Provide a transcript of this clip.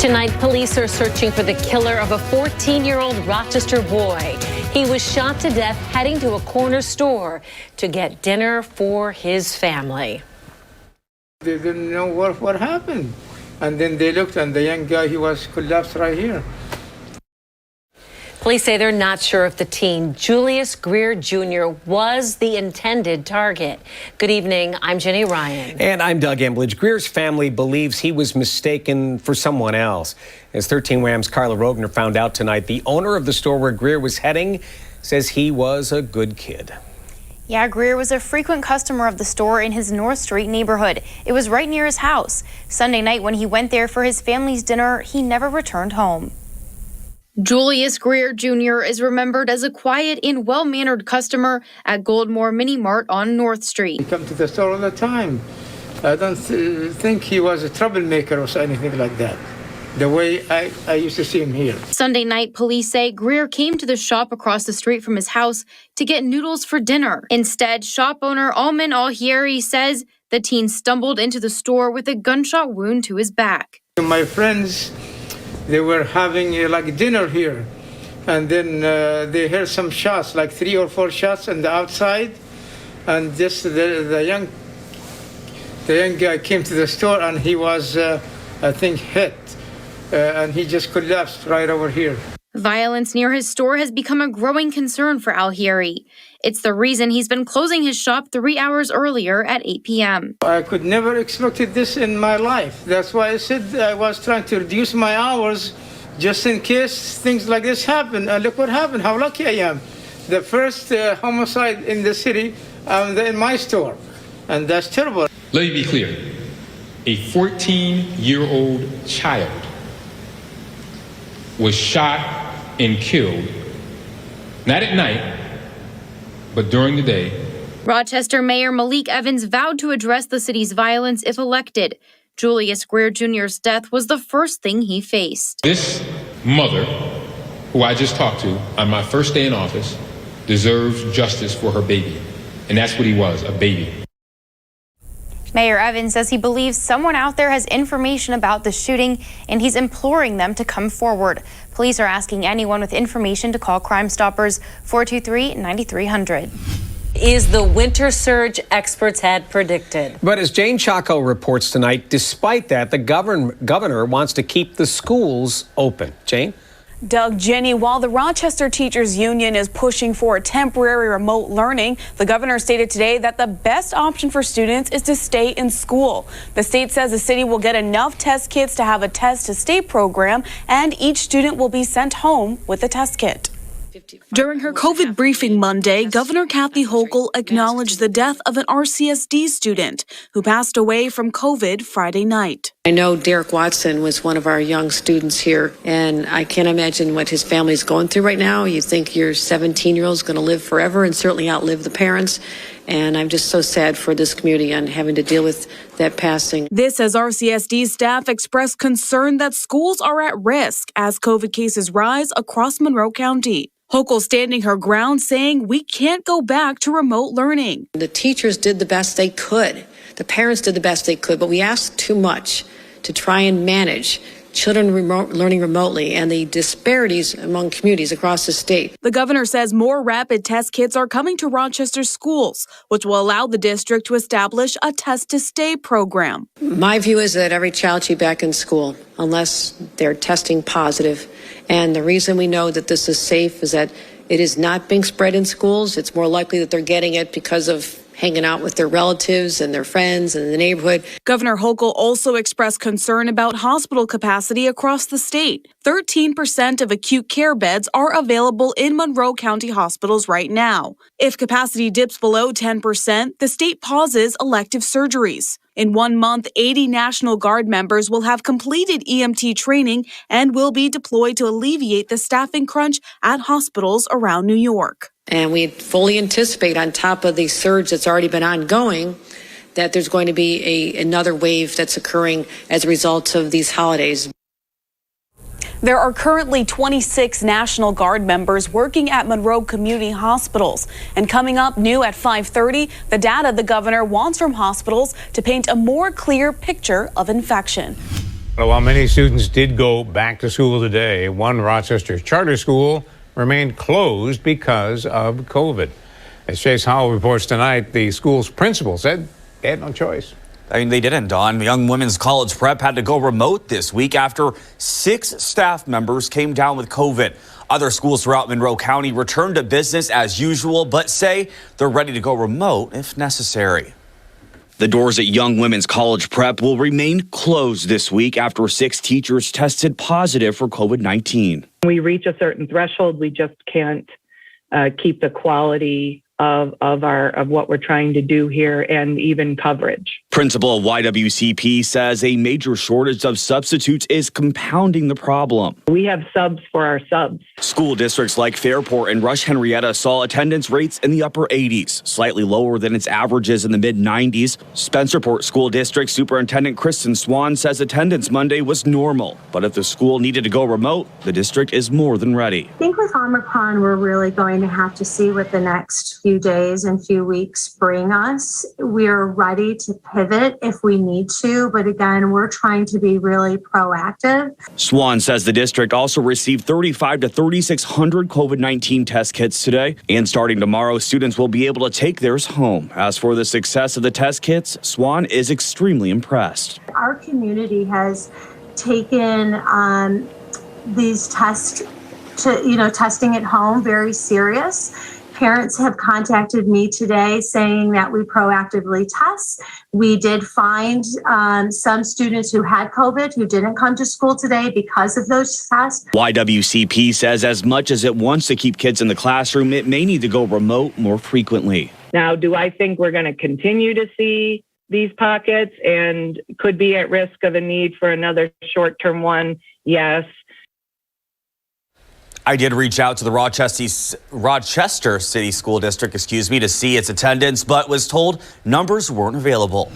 Tonight, police are searching for the killer of a 14-year-old Rochester boy. He was shot to death heading to a corner store to get dinner for his family. They didn't know what happened. And then they looked, and the young guy, he was collapsed right here. Police say they're not sure if the teen, Julius Greer Jr., was the intended target. Good evening, I'm Jenny Ryan. And I'm Doug Embledge. Greer's family believes he was mistaken for someone else. As 13 Wham's Carla Rogner found out tonight, the owner of the store where Greer was heading says he was a good kid. Yeah, Greer was a frequent customer of the store in his North Street neighborhood. It was right near his house. Sunday night when he went there for his family's dinner, he never returned home. Julius Greer Jr. is remembered as a quiet and well-mannered customer at Gold More Mini Mart on North Street. He come to the store all the time. I don't think he was a troublemaker or anything like that, the way I used to see him here. Sunday night, police say Greer came to the shop across the street from his house to get noodles for dinner. Instead, shop owner Al-Hiyari says the teen stumbled into the store with a gunshot wound to his back. My friends, they were having like dinner here, and then they heard some shots, like 3 or 4 shots on the outside, and just the young guy came to the store, and he was, I think, hit, and he just collapsed right over here. Violence near his store has become a growing concern for Al-Hiyari. It's the reason he's been closing his shop 3 hours earlier at 8 p.m. I could never expected this in my life. That's why I said I was trying to reduce my hours just in case things like this happen. And look what happened, how lucky I am. The first homicide in the city in my store, and that's terrible. Let me be clear. A 14-year-old child was shot and killed, not at night, but during the day. Rochester Mayor Malik Evans vowed to address the city's violence if elected. Julius Greer Jr.'s death was the first thing he faced. This mother, who I just talked to on my first day in office, deserves justice for her baby. And that's what he was, a baby. Mayor Evans says he believes someone out there has information about the shooting, and he's imploring them to come forward. Police are asking anyone with information to call Crime Stoppers 423-9300. Is the winter surge experts had predicted. But as Jane Chaco reports tonight, despite that, the governor wants to keep the schools open. Jane? Doug, Jenny, while the Rochester Teachers Union is pushing for temporary remote learning, the governor stated today that the best option for students is to stay in school. The state says the city will get enough test kits to have a test to stay program, and each student will be sent home with a test kit. During her COVID briefing Monday, Governor Kathy Hochul acknowledged the death of an RCSD student who passed away from COVID Friday night. I know Derek Watson was one of our young students here, and I can't imagine what his family's going through right now. You think your 17-year-old is going to live forever and certainly outlive the parents. And I'm just so sad for this community on having to deal with that passing. This as RCSD staff expressed concern that schools are at risk as COVID cases rise across Monroe County. Hochul standing her ground, saying we can't go back to remote learning. The teachers did the best they could. The parents did the best they could, but we asked too much to try and manage children learning remotely and the disparities among communities across the state. The governor says more rapid test kits are coming to Rochester schools, which will allow the district to establish a test-to-stay program. My view is that every child should be back in school unless they're testing positive. And the reason we know that this is safe is that it is not being spread in schools. It's more likely that they're getting it because of hanging out with their relatives and their friends and the neighborhood. Governor Hochul also expressed concern about hospital capacity across the state. 13% of acute care beds are available in Monroe County hospitals right now. If capacity dips below 10%, the state pauses elective surgeries. In 1 month, 80 National Guard members will have completed EMT training and will be deployed to alleviate the staffing crunch at hospitals around New York. And we fully anticipate, on top of the surge that's already been ongoing, that there's going to be another wave that's occurring as a result of these holidays. There are currently 26 National Guard members working at Monroe Community Hospitals. And coming up new at 5:30, the data the governor wants from hospitals to paint a more clear picture of infection. While many students did go back to school today, one Rochester charter school remained closed because of COVID. As Chase Howell reports tonight, the school's principal said they had no choice. I mean, they didn't, Don. Young Women's College Prep had to go remote this week after 6 staff members came down with COVID. Other schools throughout Monroe County returned to business as usual, but say they're ready to go remote if necessary. The doors at Young Women's College Prep will remain closed this week after 6 teachers tested positive for COVID-19. We reach a certain threshold, we just can't keep the quality of what we're trying to do here and even coverage. Principal of YWCP says a major shortage of substitutes is compounding the problem. We have subs for our subs. School districts like Fairport and Rush Henrietta saw attendance rates in the upper 80s, slightly lower than its averages in the mid-90s. Spencerport School District Superintendent Kristen Swan says attendance Monday was normal, but if the school needed to go remote, the district is more than ready. I think with Omicron, we're really going to have to see what the next few days and few weeks bring us. We're ready to pivot if we need to, but again, we're trying to be really proactive. Swan says the district also received 3,500 to 3,600 COVID-19 test kits today, and starting tomorrow, students will be able to take theirs home. As for the success of the test kits, Swan is extremely impressed. Our community has taken these tests to, testing at home very serious. Parents have contacted me today saying that we proactively test. We did find some students who had COVID who didn't come to school today because of those tests. YWCP says as much as it wants to keep kids in the classroom, it may need to go remote more frequently. Now, do I think we're going to continue to see these pockets and could be at risk of a need for another short-term one? Yes. I did reach out to the Rochester City School District, to see its attendance, but was told numbers weren't available.